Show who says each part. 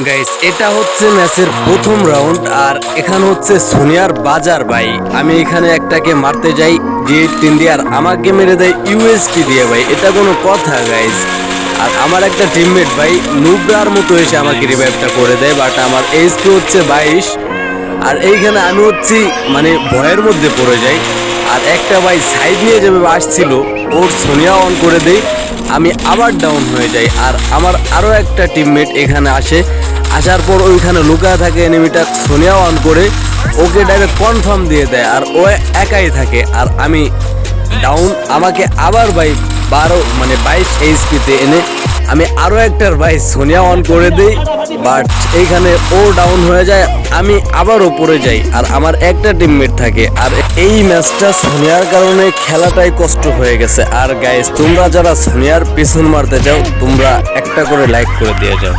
Speaker 1: Guys এটা হচ্ছে ম্যাচের প্রথম রাউন্ড আর এখানে হচ্ছে সোনিয়ার বাজার ভাই। আমি এখানে একটাকে মারতে যাই D8 দিয়ে আর আমাকে মেরে দেয় ইউএসটি দিয়ে ভাই। এটা কোনো কথা গাইস? আর আমার একটা টিমমেট ভাই নুবরার মতো এসে আমাকে রিভাইভটা করে দেয়, বাট আমার এইচপি হচ্ছে 22। আর এইখানে আমি হচ্ছি মানে ভয়ের মধ্যে পড়ে যাই। আর একটা ভাই সাইড নিয়ে যেভাবে আসছিল ওর সোনিয়া অন করে দেই, আমি আবার ডাউন হয়ে যাই। আর আমার আরও একটা টিমমেট এখানে আসে, আসার পর ওইখানে লুকায় থাকে এনিমিটা, সোনিয়া অন করে ওকে ডাইরেক্ট কনফার্ম দিয়ে দেয় আর ও একাই থাকে আর আমি ডাউন। আমাকে আবার ভাই 22 এইচপিতে এনে আমি আরও একটার ভাই সোনিয়া অন করে দিই, বাট এইখানে ও ডাউন হয়ে যায়, আমি আবারও পড়ে যাই আর আমার একটা টিমমেট থাকে। আর এই ম্যাচটা সোনিয়ার কারণে খেলাটাই কষ্ট হয়ে গেছে। আর গাইস তোমরা যারা সোনিয়ার পিছন মারতে চাও তোমরা একটা করে লাইক করে দিয়ে যাও।